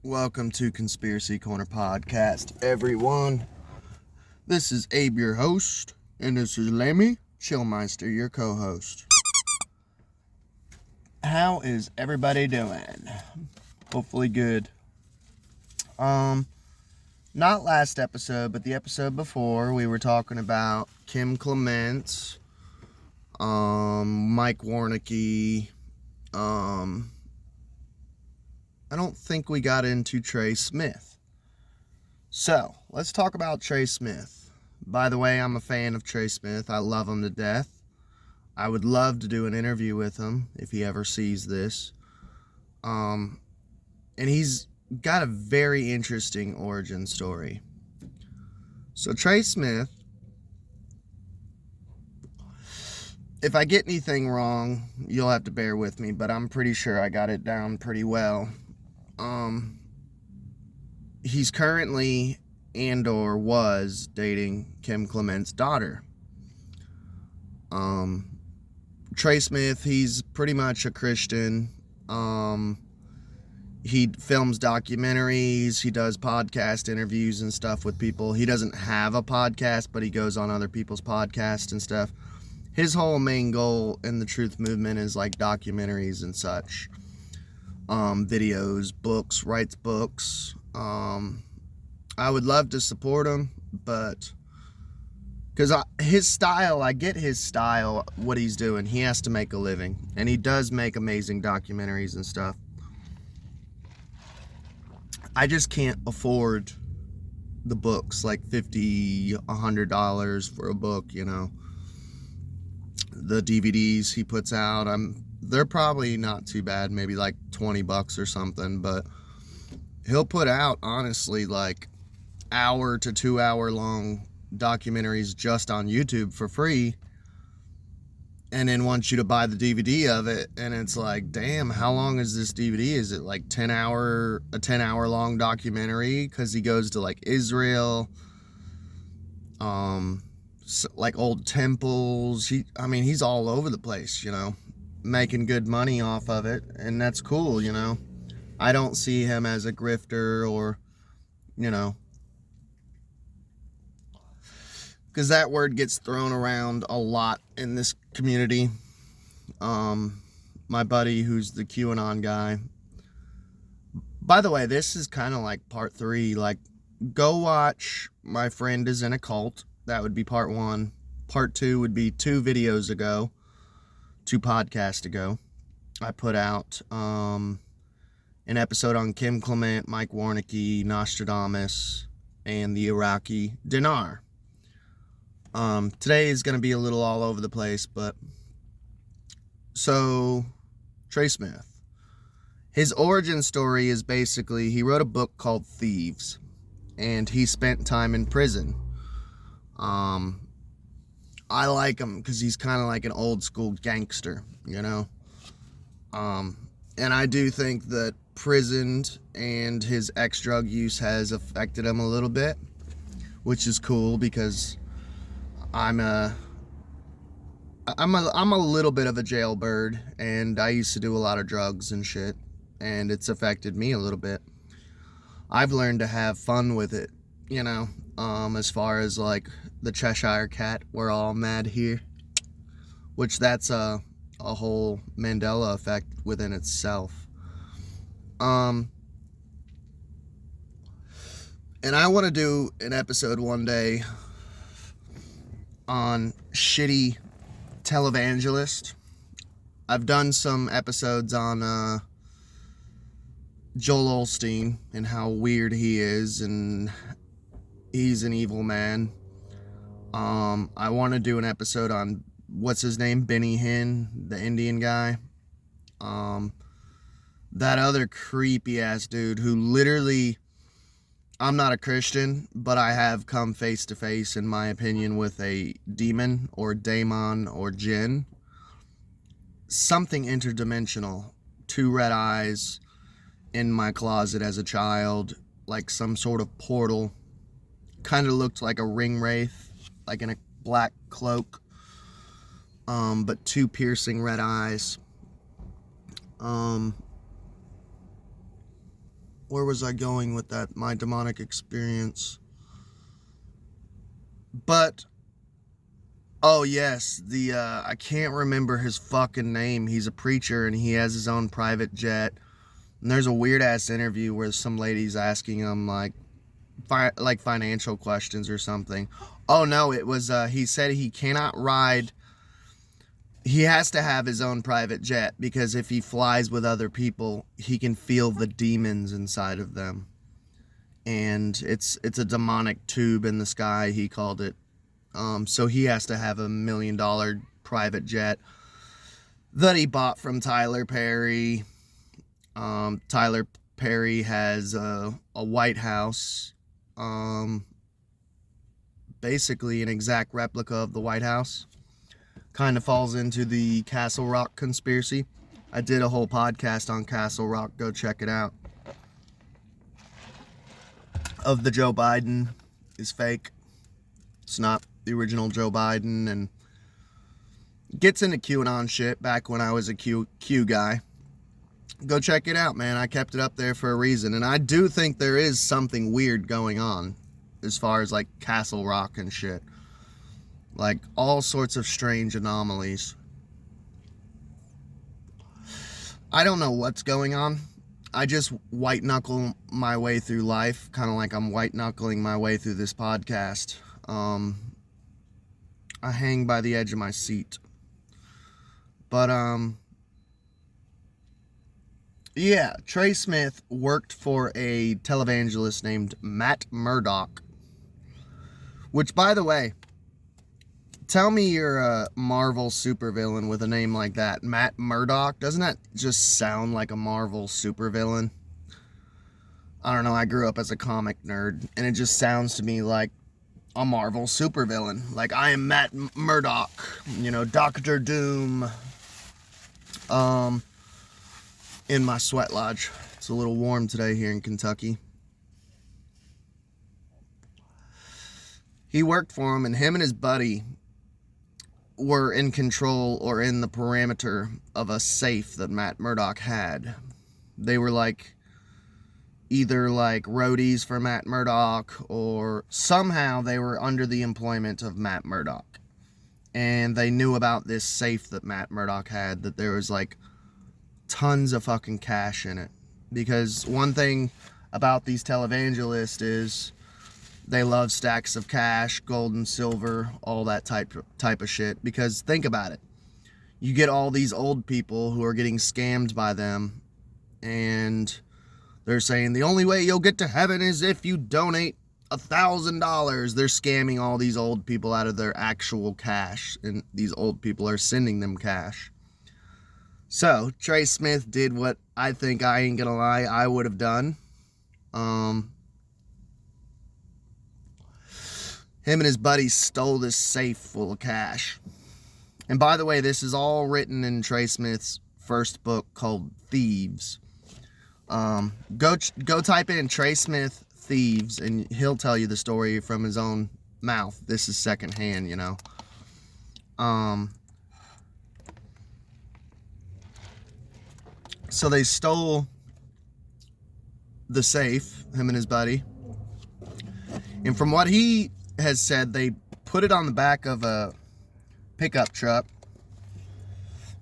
Welcome to Conspiracy Corner Podcast, everyone. This is Abe, your host, and this is Lemmy Chillmeister, your co-host. How is everybody doing? Hopefully good. Not last episode, but the episode before, we were talking about Kim Clement, Mike Warnicki, I don't think we got into Trey Smith. So, let's talk about Trey Smith. By the way, I'm a fan of Trey Smith. I love him to death. I would love to do an interview with him if he ever sees this. And he's got a very interesting origin story. So, Trey Smith, if I get anything wrong, you'll have to bear with me, but I'm pretty sure I got it down pretty well. He's currently and/or was dating Kim Clement's daughter. Trey Smith, he's pretty much a Christian. He films documentaries, he does podcast interviews and stuff with people. He doesn't have a podcast, but he goes on other people's podcasts and stuff. His whole main goal in the truth movement is like documentaries and such. Videos, books, writes books. I would love to support him, but because his style, I get his style, what he's doing. He has to make a living, and he does make amazing documentaries and stuff. I just can't afford the books, like $50, $100 for a book, you know. The DVDs he puts out, they're probably not too bad, maybe like $20 or something, but he'll put out, honestly, like hour to 2 hour long documentaries just on YouTube for free, and then wants you to buy the DVD of it, and it's like, damn, how long is this DVD? Is it like a 10 hour long documentary? Because he goes to like Israel, like old temples. He's all over the place, you know, making good money off of it, and that's cool, you know. I don't see him as a grifter or, you know, because that word gets thrown around a lot in this community. My buddy who's the QAnon guy, by the way, this is kind of like part 3, like, go watch My Friend Is in a Cult. That would be part 1. Part 2 would be 2 podcasts ago. I put out an episode on Kim Clement, Mike Warnicki, Nostradamus, and the Iraqi dinar. Today is going to be a little all over the place, but so Trey Smith, his origin story is basically he wrote a book called Thieves, and he spent time in prison. I like him because he's kind of like an old school gangster, you know. And I do think that prison and his ex-drug use has affected him a little bit, which is cool because I'm a little bit of a jailbird, and I used to do a lot of drugs and shit, and it's affected me a little bit. I've learned to have fun with it, you know, as far as like the Cheshire Cat, we're all mad here, which that's a whole Mandela effect within itself. And I want to do an episode one day on shitty televangelist. I've done some episodes on Joel Osteen and how weird he is, and he's an evil man. I want to do an episode on, what's his name, Benny Hinn, the Indian guy. That other creepy ass dude who literally, I'm not a Christian, but I have come face to face, in my opinion, with a demon or daemon or jinn. Something interdimensional. 2 red eyes in my closet as a child, like some sort of portal. Kind of looked like a ring wraith, like in a black cloak. But 2 piercing red eyes. Where was I going with that? My demonic experience. But, oh yes, I can't remember his fucking name. He's a preacher and he has his own private jet. And there's a weird ass interview where some lady's asking him like financial questions or something. Oh no, it was, he said he cannot ride. He has to have his own private jet because if he flies with other people, he can feel the demons inside of them. And it's a demonic tube in the sky, he called it. So he has to have $1 million private jet that he bought from Tyler Perry. Tyler Perry has a White House, basically an exact replica of the White House. Kind of falls into the Castle Rock conspiracy. I did a whole podcast on Castle Rock. Go check it out. Of the Joe Biden is fake. It's not the original Joe Biden, and gets into QAnon shit back when I was a Q guy. Go check it out, man. I kept it up there for a reason, and I do think there is something weird going on as far as like Castle Rock and shit. Like all sorts of strange anomalies. I don't know what's going on. I just white knuckle my way through life, kind of like I'm white knuckling my way through this podcast. I hang by the edge of my seat. But yeah, Trey Smith worked for a televangelist named Matt Murdock. Which, by the way, tell me you're a Marvel supervillain with a name like that. Matt Murdock. Doesn't that just sound like a Marvel supervillain? I don't know. I grew up as a comic nerd, and it just sounds to me like a Marvel supervillain. Like, I am Matt Murdock. You know, Doctor Doom. In my sweat lodge. It's a little warm today here in Kentucky. He worked for him, and him and his buddy were in control or in the parameter of a safe that Matt Murdock had. They were like either like roadies for Matt Murdock, or somehow they were under the employment of Matt Murdock. And they knew about this safe that Matt Murdock had, that there was like tons of fucking cash in it. Because one thing about these televangelists is they love stacks of cash, gold and silver, all that type of shit. Because think about it. You get all these old people who are getting scammed by them, and they're saying the only way you'll get to heaven is if you donate $1,000. They're scamming all these old people out of their actual cash, and these old people are sending them cash. So Trey Smith did what I think, I ain't gonna lie, I would have done. Him and his buddies stole this safe full of cash. And by the way, this is all written in Trey Smith's first book called Thieves. Go type in Trey Smith Thieves, and he'll tell you the story from his own mouth. This is secondhand, you know. So they stole the safe, him and his buddy. And from what he has said, they put it on the back of a pickup truck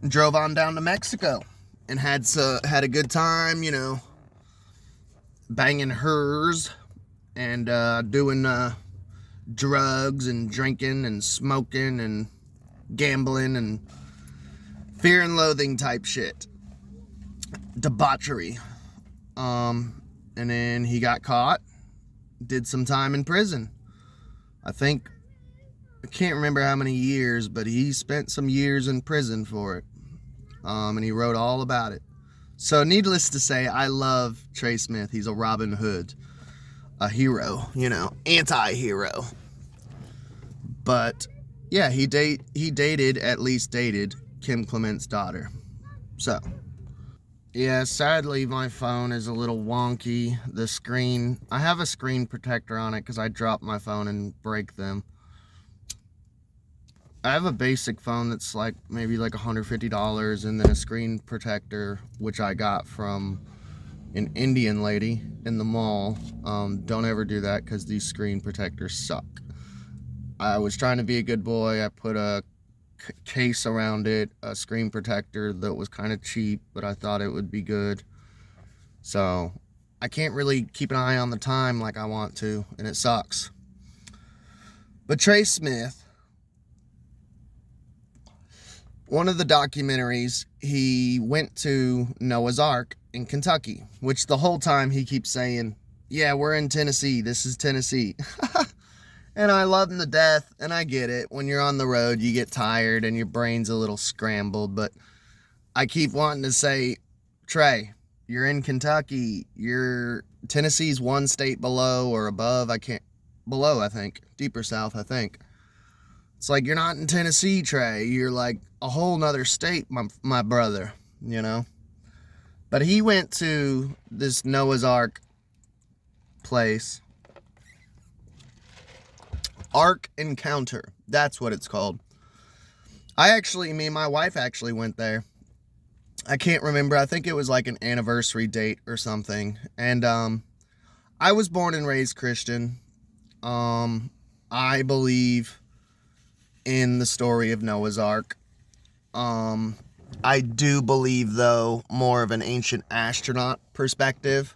and drove on down to Mexico and had a good time, you know, banging hers and doing drugs and drinking and smoking and gambling and fear and loathing type shit. Debauchery. And then he got caught, did some time in prison. I can't remember how many years, but he spent some years in prison for it. And he wrote all about it. So needless to say, I love Trey Smith. He's a Robin Hood, a hero, you know, anti-hero. But yeah, he at least dated Kim Clement's daughter. So yeah, sadly my phone is a little wonky. The screen, I have a screen protector on it because I drop my phone and break them. I have a basic phone that's like maybe like $150, and then a screen protector which I got from an Indian lady in the mall. Don't ever do that because these screen protectors suck. I was trying to be a good boy. I put a case around it, a screen protector that was kind of cheap, but I thought it would be good. So I can't really keep an eye on the time like I want to, and it sucks. But Trey Smith, one of the documentaries, he went to Noah's Ark in Kentucky, which the whole time he keeps saying, yeah, we're in Tennessee. This is Tennessee. And I love him to death, and I get it. When you're on the road, you get tired and your brain's a little scrambled, but I keep wanting to say, Trey, you're in Kentucky. Tennessee's one state below or above. I think. Deeper south, I think. It's like, you're not in Tennessee, Trey. You're like a whole nother state, my brother, you know? But he went to this Noah's Ark place. Ark Encounter. That's what it's called. Me and my wife actually went there. I can't remember. I think it was like an anniversary date or something. And I was born and raised Christian. I believe in the story of Noah's Ark. I do believe, though, more of an ancient astronaut perspective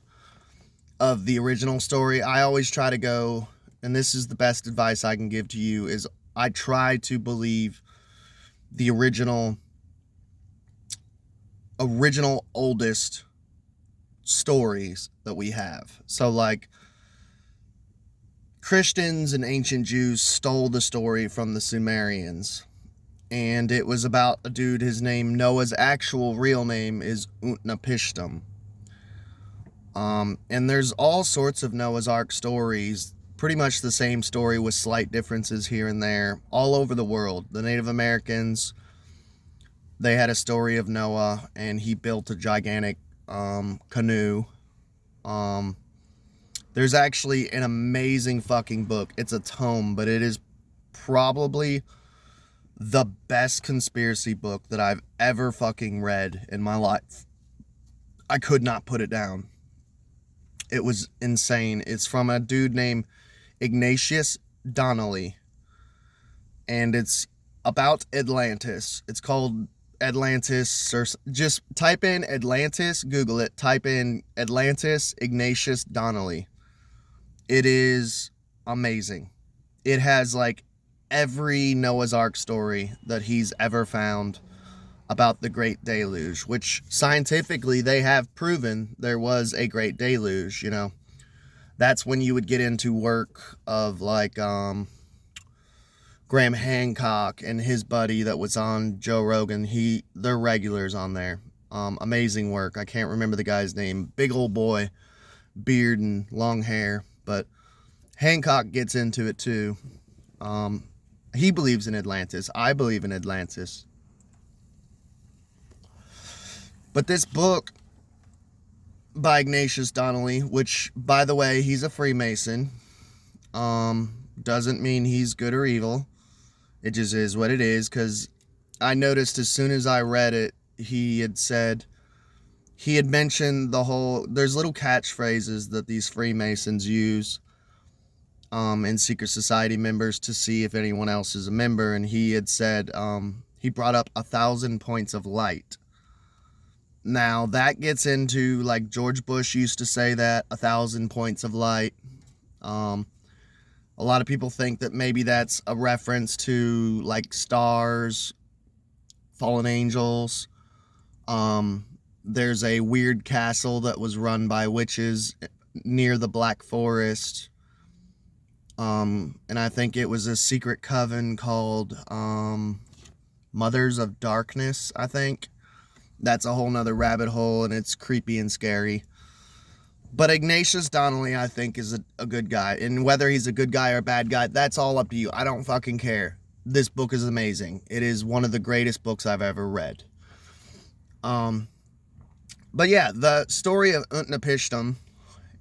of the original story. I always try to go, and this is the best advice I can give to you, is I try to believe the original oldest stories that we have. So, like, Christians and ancient Jews stole the story from the Sumerians. And it was about a dude, his name, Noah's actual real name is Utnapishtim. And there's all sorts of Noah's Ark stories, pretty much the same story with slight differences here and there, all over the world. The Native Americans, they had a story of Noah, and he built a gigantic canoe. There's actually an amazing fucking book. It's a tome, but it is probably the best conspiracy book that I've ever fucking read in my life. I could not put it down. It was insane. It's from a dude named Ignatius Donnelly, and it's about Atlantis. It's called Atlantis, or just type in Atlantis, Google it, type in Atlantis, Ignatius Donnelly. It is amazing. It has like every Noah's Ark story that he's ever found about the Great Deluge, which scientifically they have proven there was a Great Deluge, you know. That's when you would get into work of like Graham Hancock and his buddy that was on Joe Rogan. They're regulars on there. Amazing work. I can't remember the guy's name. Big old boy, beard and long hair. But Hancock gets into it too. He believes in Atlantis. I believe in Atlantis. But this book by Ignatius Donnelly, which, by the way, he's a Freemason, doesn't mean he's good or evil. It just is what it is, because I noticed as soon as I read it, he had mentioned there's little catchphrases that these Freemasons use and secret society members to see if anyone else is a member, and he had said, he brought up 1,000 points of light. Now, that gets into, like, George Bush used to say that, 1,000 points of light. A lot of people think that maybe that's a reference to, like, stars, fallen angels. There's a weird castle that was run by witches near the Black Forest. And I think it was a secret coven called Mothers of Darkness, I think. That's a whole nother rabbit hole, and it's creepy and scary. But Ignatius Donnelly, I think, is a good guy. And whether he's a good guy or a bad guy, that's all up to you. I don't fucking care. This book is amazing. It is one of the greatest books I've ever read. But yeah, the story of Utnapishtim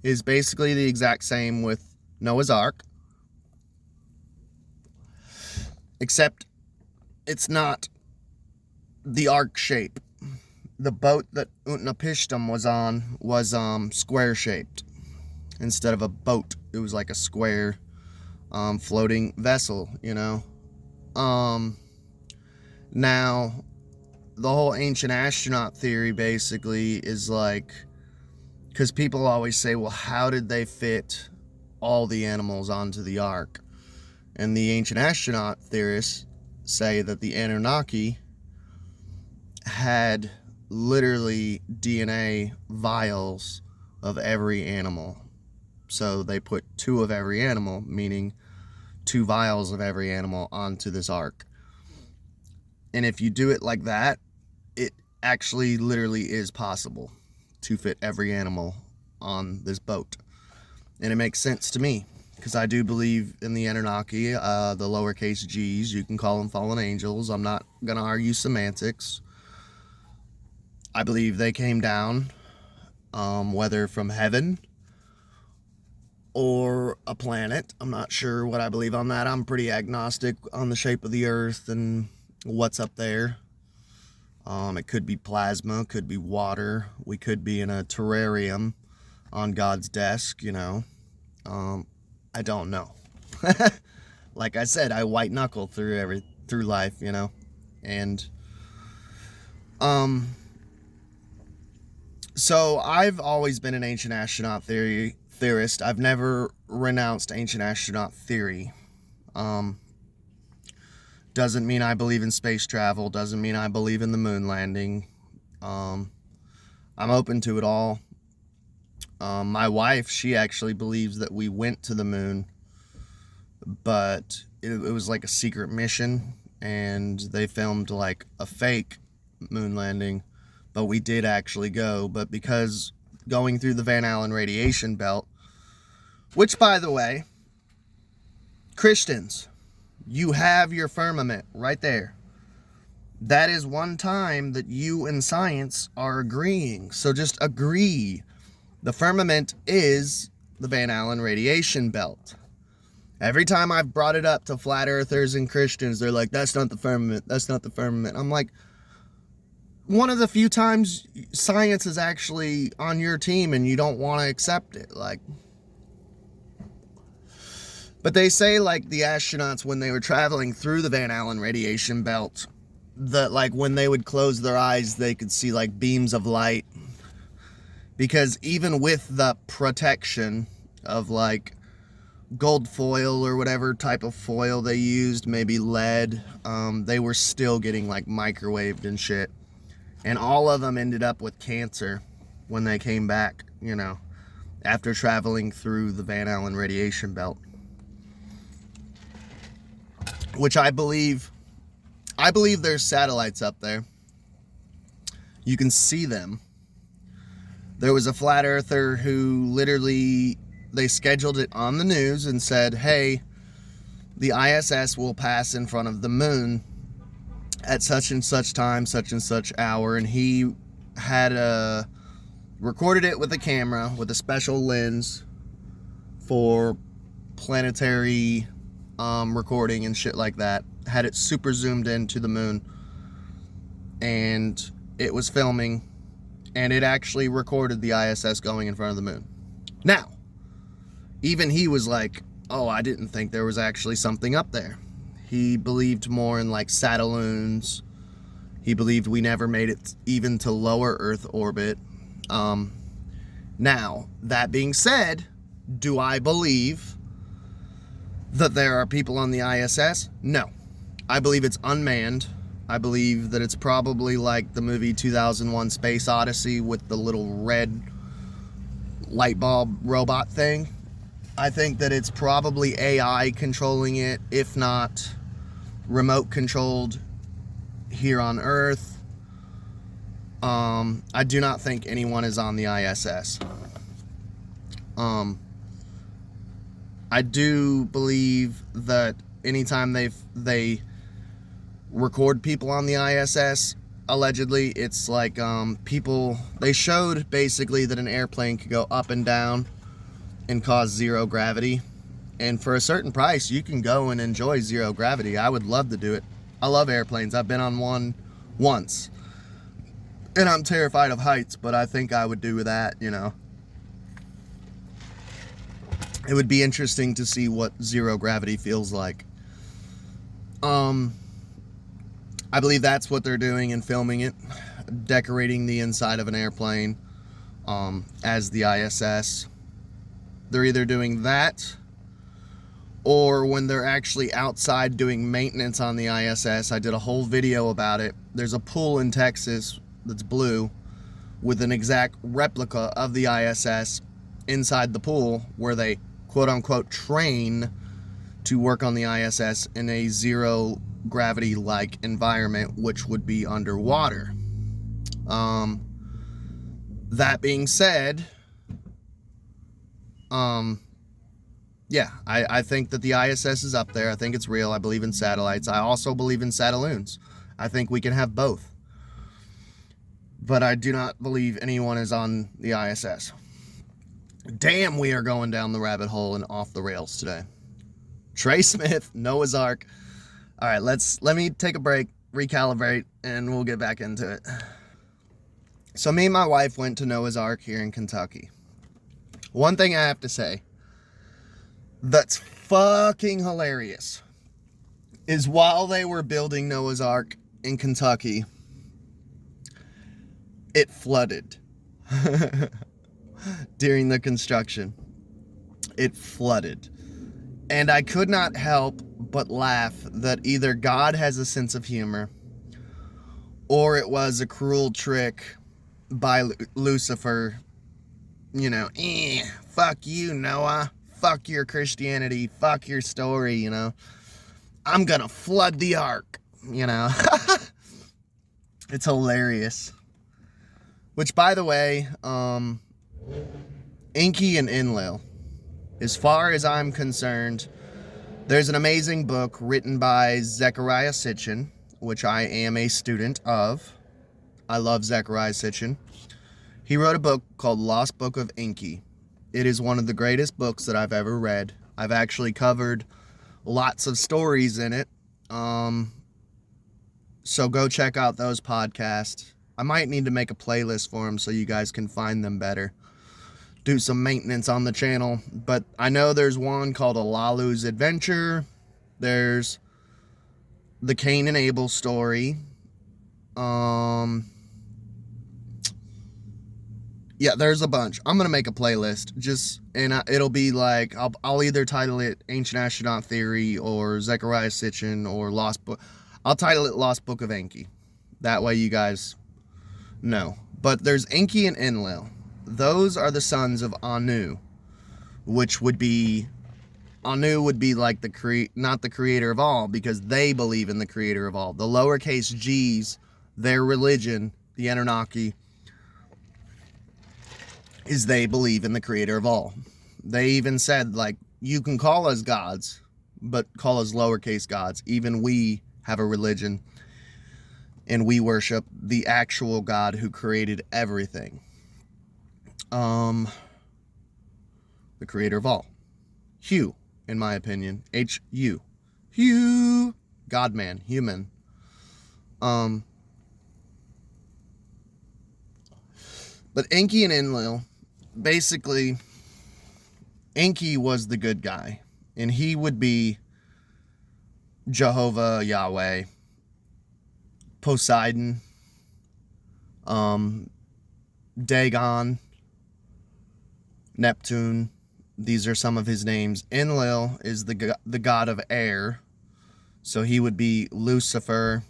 is basically the exact same with Noah's Ark. Except it's not the ark shape. the boat that Utnapishtim was on was square shaped instead of a boat. It was like a square floating vessel, you know. Now the whole ancient astronaut theory basically is like, because people always say, well, how did they fit all the animals onto the ark? And the ancient astronaut theorists say that the Anunnaki had literally DNA vials of every animal. So they put 2 of every animal, meaning 2 vials of every animal onto this ark. And if you do it like that, it actually literally is possible to fit every animal on this boat. And it makes sense to me, because I do believe in the Anunnaki, the lowercase g's. You can call them fallen angels. I'm not going to argue semantics. I believe they came down, whether from heaven or a planet. I'm not sure what I believe on that. I'm pretty agnostic on the shape of the earth and what's up there. It could be plasma, could be water. We could be in a terrarium on God's desk, you know. I don't know. Like I said, I white knuckle through life, you know. And so I've always been an ancient astronaut theorist. I've never renounced ancient astronaut theory. Doesn't mean I believe in space travel. Doesn't mean I believe in the moon landing. I'm open to it all. My wife, she actually believes that we went to the moon, but it was like a secret mission, and they filmed like a fake moon landing, but we did actually go. But because going through the Van Allen radiation belt, which, by the way, Christians, you have your firmament right there. That is one time that you and science are agreeing. So just agree. The firmament is the Van Allen radiation belt. Every time I've brought it up to flat earthers and Christians, they're like, that's not the firmament. That's not the firmament. I'm like, one of the few times science is actually on your team and you don't want to accept it. Like, but they say, like, the astronauts, when they were traveling through the Van Allen radiation belt, that, like, when they would close their eyes, they could see, like, beams of light. Because even with the protection of, like, gold foil or whatever type of foil they used, maybe lead, they were still getting, like, microwaved and shit. And all of them ended up with cancer when they came back, you know, after traveling through the Van Allen radiation belt. Which I believe there's satellites up there. You can see them. There was a flat earther who literally, they scheduled it on the news and said, hey, the ISS will pass in front of the moon at such and such time, such and such hour. And he had recorded it with a camera with a special lens for planetary recording and shit like that. Had it super zoomed into the moon, and it was filming, and it actually recorded the ISS going in front of the moon. Now, even he was like, oh, I didn't think there was actually something up there. He believed more in, like, satelloons. He believed we never made it even to lower Earth orbit. Now, that being said, do I believe that there are people on the ISS? No. I believe it's unmanned. I believe that it's probably like the movie 2001 Space Odyssey with the little red light bulb robot thing. I think that it's probably AI controlling it, if not remote controlled here on Earth. I do not think anyone is on the ISS. I do believe that anytime they record people on the ISS, allegedly, it's like they showed basically that an airplane could go up and down and cause zero gravity. And for a certain price, you can go and enjoy zero gravity. I would love to do it. I love airplanes. I've been on one once. And I'm terrified of heights, but I think I would do that, you know. It would be interesting to see what zero gravity feels like. I believe that's what they're doing in filming it, decorating the inside of an airplane as the ISS. They're either doing that, or when they're actually outside doing maintenance on the ISS. I did a whole video about it. There's a pool in Texas that's blue with an exact replica of the ISS inside the pool, where they quote-unquote train to work on the ISS in a zero gravity like environment, which would be underwater. That being said, yeah, I think that the ISS is up there. I think it's real. I believe in satellites. I also believe in satelloons. I think we can have both. But I do not believe anyone is on the ISS. Damn, we are going down the rabbit hole and off the rails today. Trey Smith, Noah's Ark. All right, let me take a break, recalibrate, and we'll get back into it. So me and my wife went to Noah's Ark here in Kentucky. One thing I have to say that's fucking hilarious is while they were building Noah's Ark in Kentucky, it flooded. During the construction, it flooded. And I could not help but laugh that either God has a sense of humor, or it was a cruel trick by Lucifer. You know, fuck you, Noah. Fuck your Christianity. Fuck your story, you know. I'm gonna flood the ark, you know. It's hilarious. Which, by the way, Enki and Enlil, as far as I'm concerned, there's an amazing book written by Zecharia Sitchin, which I am a student of. I love Zecharia Sitchin. He wrote a book called Lost Book of Enki. It is one of the greatest books that I've ever read. I've actually covered lots of stories in it. So go check out those podcasts. I might need to make a playlist for them so you guys can find them better. Do some maintenance on the channel. But I know there's one called Alalu's Adventure. There's the Cain and Abel story. Yeah, there's a bunch. I'm gonna make a playlist. It'll be like I'll either title it Ancient Astronaut Theory or Zecharia Sitchin or Lost Book. I'll title it Lost Book of Enki. That way you guys know. But there's Enki and Enlil. Those are the sons of Anu, which would be Anu would be like not the creator of all, because they believe in the creator of all. The lowercase g's, their religion, the Anunnaki, is they believe in the creator of all. They even said, like, you can call us gods, but call us lowercase gods. Even we have a religion, and we worship the actual God who created everything. The creator of all. Hu, in my opinion. H-U. Hu. God-man. Human. But Enki and Enlil, basically, Enki was the good guy. And he would be Jehovah, Yahweh, Poseidon, Dagon, Neptune. These are some of his names. Enlil is the god of air. So he would be Lucifer,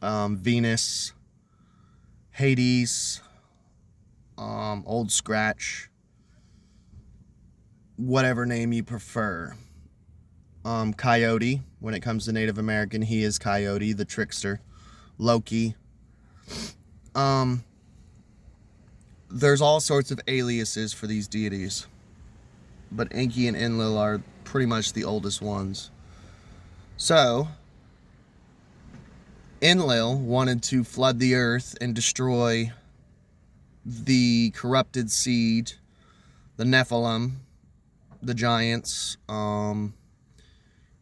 Venus, Hades, Old Scratch, whatever name you prefer. Coyote, when it comes to Native American, he is Coyote, the trickster. Loki. There's all sorts of aliases for these deities, but Enki and Enlil are pretty much the oldest ones. So, Enlil wanted to flood the earth and destroy the corrupted seed, the Nephilim, the giants.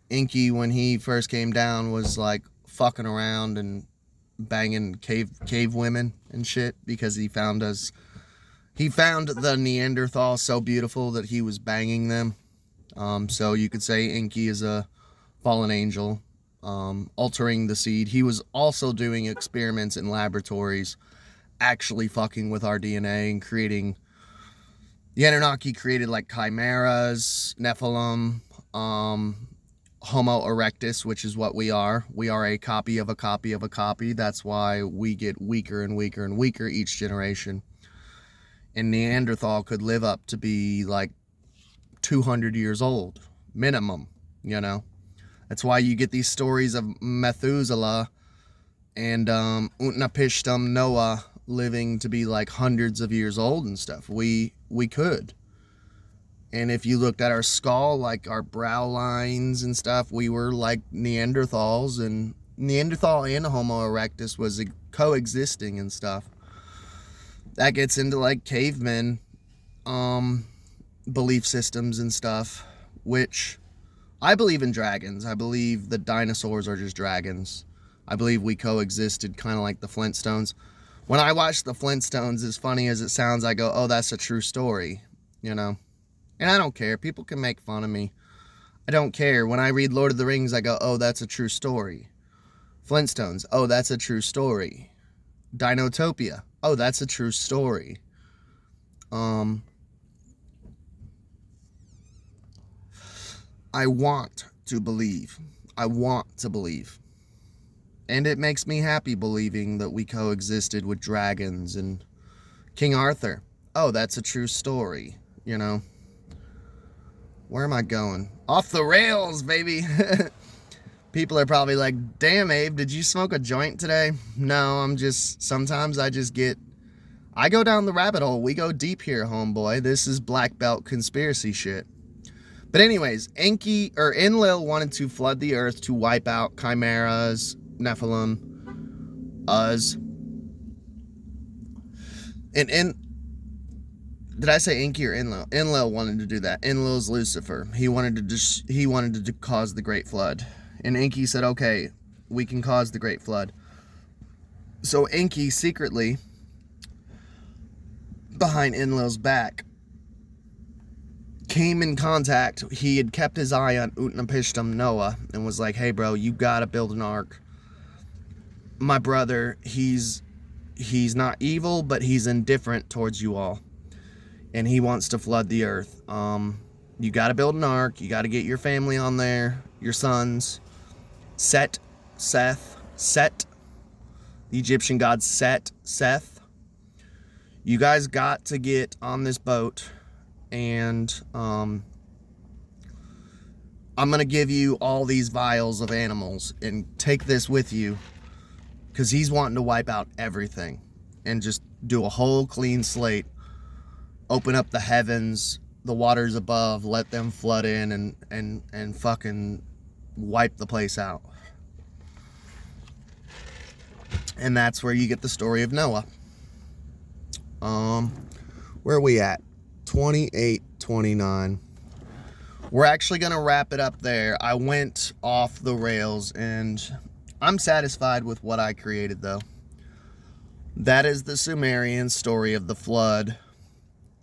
Enki, when he first came down, was like fucking around and banging cave women and shit because he found the Neanderthal so beautiful that he was banging them. So you could say Enki is a fallen angel, altering the seed. He was also doing experiments in laboratories, actually fucking with our DNA and creating. The Anunnaki created like chimeras, Nephilim, Homo erectus, which is what we are. We are a copy of a copy of a copy. That's why we get weaker and weaker and weaker each generation. And Neanderthal could live up to be like 200 years old, minimum, you know. That's why you get these stories of Methuselah and Utnapishtim Noah living to be like hundreds of years old and stuff. We could. And if you looked at our skull, like our brow lines and stuff, we were like Neanderthals, and Neanderthal and Homo erectus was coexisting and stuff. That gets into like cavemen belief systems and stuff, which I believe in dragons. I believe the dinosaurs are just dragons. I believe we coexisted kind of like the Flintstones. When I watch the Flintstones, as funny as it sounds, I go, oh, that's a true story, you know? And I don't care. People can make fun of me. I don't care. When I read Lord of the Rings, I go, oh, that's a true story. Flintstones, oh, that's a true story. Dinotopia, oh, that's a true story. I want to believe. I want to believe. And it makes me happy believing that we coexisted with dragons and King Arthur. Oh, that's a true story, you know. Where am I going? Off the rails, baby. People are probably like, damn, Abe, did you smoke a joint today? No, sometimes I go down the rabbit hole. We go deep here, homeboy. This is black belt conspiracy shit. But anyways, Enlil wanted to flood the earth to wipe out chimeras, Nephilim, Uz. And did I say Enki or Enlil? Enlil wanted to do that. Enlil's Lucifer. He wanted to cause the Great Flood. And Enki said, okay, we can cause the Great Flood. So Enki secretly, behind Enlil's back, came in contact. He had kept his eye on Utnapishtim Noah and was like, hey bro, you gotta build an ark. My brother, he's not evil, but he's indifferent towards you all. And he wants to flood the earth. You gotta build an ark. You gotta get your family on there, your sons. Set, the Egyptian god Seth. You guys got to get on this boat, and I'm going to give you all these vials of animals, and take this with you, because he's wanting to wipe out everything, and just do a whole clean slate, open up the heavens, the waters above, let them flood in, and fucking wipe the place out. And that's where you get the story of Noah. Where are we at? 28:29. We're actually going to wrap it up there. I went off the rails, and I'm satisfied with what I created, though. That is the Sumerian story of the flood.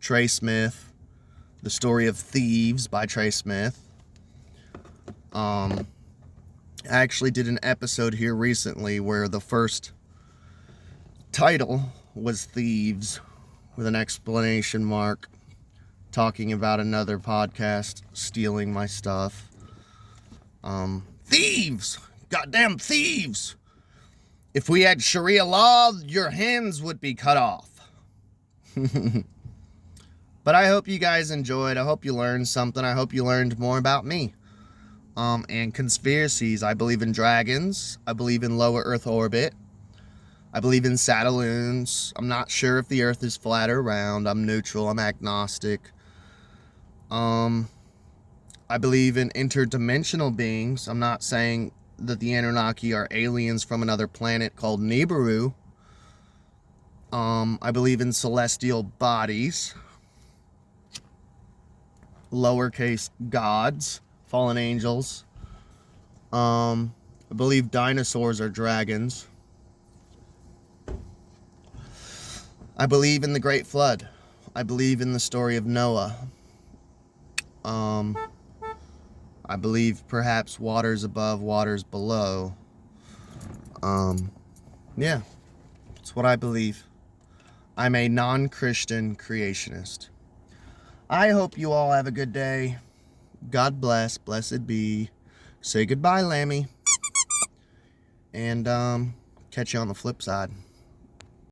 Trey Smith. The story of thieves by Trey Smith. I actually did an episode here recently where the first title was Thieves with an exclamation mark, talking about another podcast stealing my stuff. Thieves! Goddamn thieves! If we had Sharia law, your hands would be cut off. But I hope you guys enjoyed. I hope you learned something. I hope you learned more about me. And conspiracies. I believe in dragons. I believe in lower Earth orbit. I believe in Saturloons. I'm not sure if the Earth is flat or round. I'm neutral. I'm agnostic. I believe in interdimensional beings. I'm not saying that the Anunnaki are aliens from another planet called Nibiru. I believe in celestial bodies. Lowercase gods. Fallen angels. I believe dinosaurs are dragons. I believe in the Great Flood. I believe in the story of Noah. I believe perhaps waters above, waters below. Yeah, that's what I believe. I'm a non-Christian creationist. I hope you all have a good day. God bless. Blessed be. Say goodbye, Lammy. And catch you on the flip side.